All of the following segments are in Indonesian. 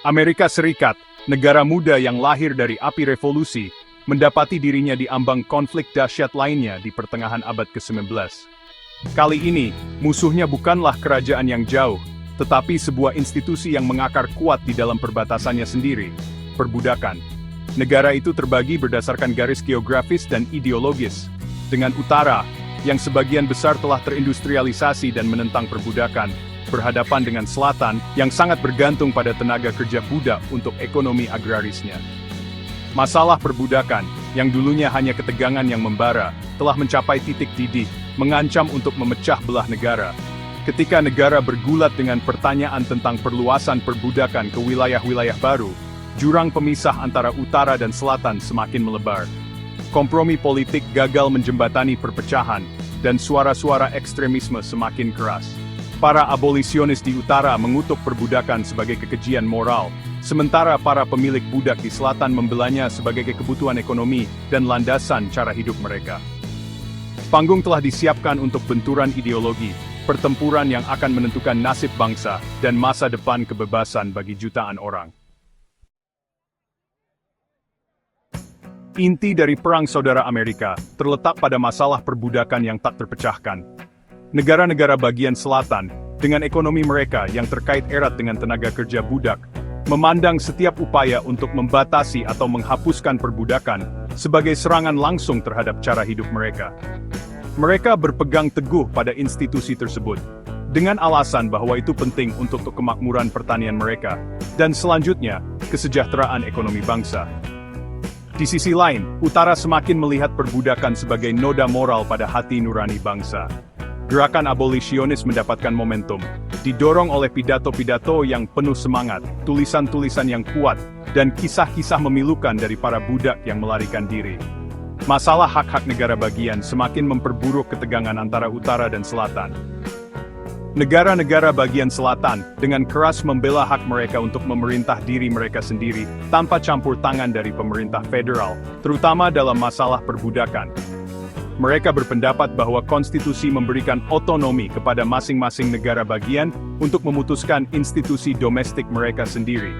Amerika Serikat, negara muda yang lahir dari api revolusi, mendapati dirinya di ambang konflik dahsyat lainnya di pertengahan abad ke-19. Kali ini, musuhnya bukanlah kerajaan yang jauh, tetapi sebuah institusi yang mengakar kuat di dalam perbatasannya sendiri, perbudakan. Negara itu terbagi berdasarkan garis geografis dan ideologis, dengan utara, yang sebagian besar telah terindustrialisasi dan menentang perbudakan, berhadapan dengan selatan yang sangat bergantung pada tenaga kerja budak untuk ekonomi agrarisnya. Masalah perbudakan, yang dulunya hanya ketegangan yang membara, telah mencapai titik didih, mengancam untuk memecah belah negara. Ketika negara bergulat dengan pertanyaan tentang perluasan perbudakan ke wilayah-wilayah baru, jurang pemisah antara utara dan selatan semakin melebar. Kompromi politik gagal menjembatani perpecahan, dan suara-suara ekstremisme semakin keras. Para abolisionis di utara mengutuk perbudakan sebagai kekejian moral, sementara para pemilik budak di selatan membelanya sebagai kebutuhan ekonomi dan landasan cara hidup mereka. Panggung telah disiapkan untuk benturan ideologi, pertempuran yang akan menentukan nasib bangsa dan masa depan kebebasan bagi jutaan orang. Inti dari Perang Saudara Amerika terletak pada masalah perbudakan yang tak terpecahkan. Negara-negara bagian selatan, dengan ekonomi mereka yang terkait erat dengan tenaga kerja budak, memandang setiap upaya untuk membatasi atau menghapuskan perbudakan sebagai serangan langsung terhadap cara hidup mereka. Mereka berpegang teguh pada institusi tersebut, dengan alasan bahwa itu penting untuk kemakmuran pertanian mereka, dan selanjutnya, kesejahteraan ekonomi bangsa. Di sisi lain, utara semakin melihat perbudakan sebagai noda moral pada hati nurani bangsa. Gerakan abolisionis mendapatkan momentum, didorong oleh pidato-pidato yang penuh semangat, tulisan-tulisan yang kuat, dan kisah-kisah memilukan dari para budak yang melarikan diri. Masalah hak-hak negara bagian semakin memperburuk ketegangan antara utara dan selatan. Negara-negara bagian selatan, dengan keras membela hak mereka untuk memerintah diri mereka sendiri, tanpa campur tangan dari pemerintah federal, terutama dalam masalah perbudakan. Mereka berpendapat bahwa konstitusi memberikan otonomi kepada masing-masing negara bagian untuk memutuskan institusi domestik mereka sendiri.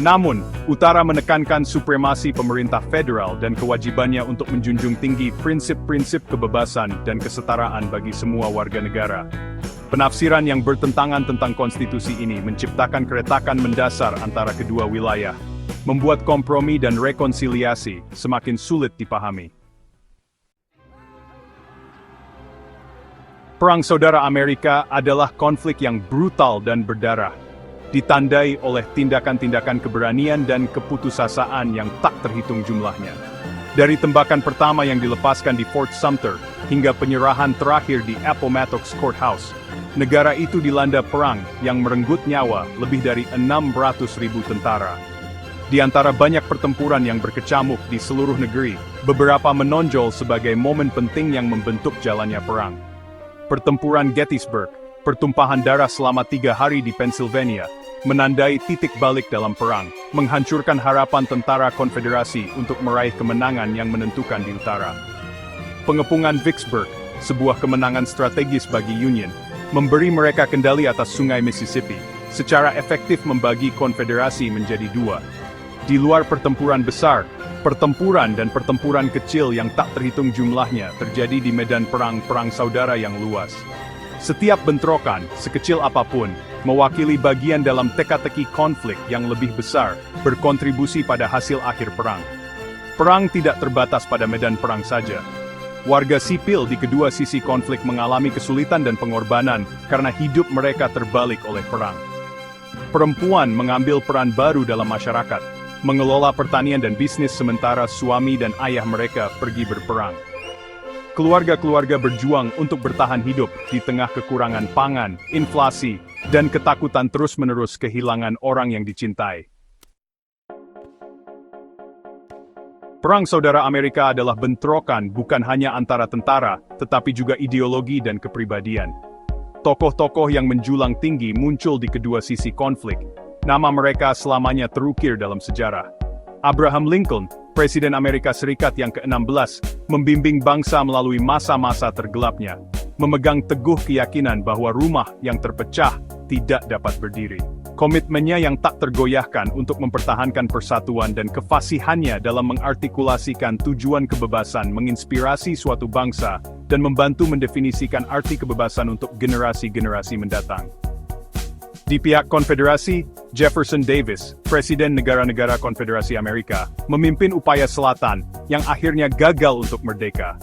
Namun, utara menekankan supremasi pemerintah federal dan kewajibannya untuk menjunjung tinggi prinsip-prinsip kebebasan dan kesetaraan bagi semua warga negara. Penafsiran yang bertentangan tentang konstitusi ini menciptakan keretakan mendasar antara kedua wilayah, membuat kompromi dan rekonsiliasi semakin sulit dipahami. Perang Saudara Amerika adalah konflik yang brutal dan berdarah, ditandai oleh tindakan-tindakan keberanian dan keputusasaan yang tak terhitung jumlahnya. Dari tembakan pertama yang dilepaskan di Fort Sumter, hingga penyerahan terakhir di Appomattox Courthouse, negara itu dilanda perang yang merenggut nyawa lebih dari 600.000 tentara. Di antara banyak pertempuran yang berkecamuk di seluruh negeri, beberapa menonjol sebagai momen penting yang membentuk jalannya perang. Pertempuran Gettysburg, pertumpahan darah selama 3 hari di Pennsylvania, menandai titik balik dalam perang, menghancurkan harapan tentara konfederasi untuk meraih kemenangan yang menentukan di utara. Pengepungan Vicksburg, sebuah kemenangan strategis bagi Union, memberi mereka kendali atas sungai Mississippi, secara efektif membagi konfederasi menjadi 2. Di luar pertempuran besar, pertempuran dan pertempuran kecil yang tak terhitung jumlahnya terjadi di medan perang saudara yang luas. Setiap bentrokan, sekecil apapun, mewakili bagian dalam teka-teki konflik yang lebih besar, berkontribusi pada hasil akhir perang. Perang tidak terbatas pada medan perang saja. Warga sipil di kedua sisi konflik mengalami kesulitan dan pengorbanan karena hidup mereka terbalik oleh perang. Perempuan mengambil peran baru dalam masyarakat, mengelola pertanian dan bisnis sementara suami dan ayah mereka pergi berperang. Keluarga-keluarga berjuang untuk bertahan hidup di tengah kekurangan pangan, inflasi, dan ketakutan terus-menerus kehilangan orang yang dicintai. Perang Saudara Amerika adalah bentrokan bukan hanya antara tentara, tetapi juga ideologi dan kepribadian. Tokoh-tokoh yang menjulang tinggi muncul di kedua sisi konflik. Nama mereka selamanya terukir dalam sejarah. Abraham Lincoln, Presiden Amerika Serikat yang ke-16, membimbing bangsa melalui masa-masa tergelapnya, memegang teguh keyakinan bahwa rumah yang terpecah tidak dapat berdiri. Komitmennya yang tak tergoyahkan untuk mempertahankan persatuan dan kefasihannya dalam mengartikulasikan tujuan kebebasan menginspirasi suatu bangsa dan membantu mendefinisikan arti kebebasan untuk generasi-generasi mendatang. Di pihak Konfederasi, Jefferson Davis, Presiden Negara-Negara Konfederasi Amerika, memimpin upaya Selatan yang akhirnya gagal untuk merdeka.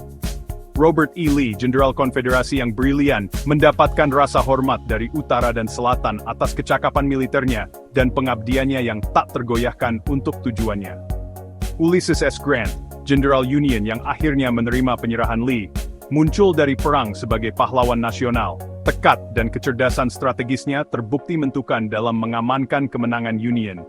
Robert E. Lee, Jenderal Konfederasi yang brilian, mendapatkan rasa hormat dari utara dan selatan atas kecakapan militernya dan pengabdiannya yang tak tergoyahkan untuk tujuannya. Ulysses S. Grant, Jenderal Union yang akhirnya menerima penyerahan Lee, muncul dari perang sebagai pahlawan nasional. Tekad dan kecerdasan strategisnya terbukti menentukan dalam mengamankan kemenangan Union.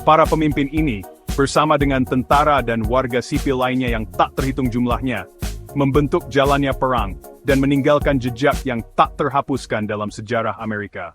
Para pemimpin ini, bersama dengan tentara dan warga sipil lainnya yang tak terhitung jumlahnya, membentuk jalannya perang dan meninggalkan jejak yang tak terhapuskan dalam sejarah Amerika.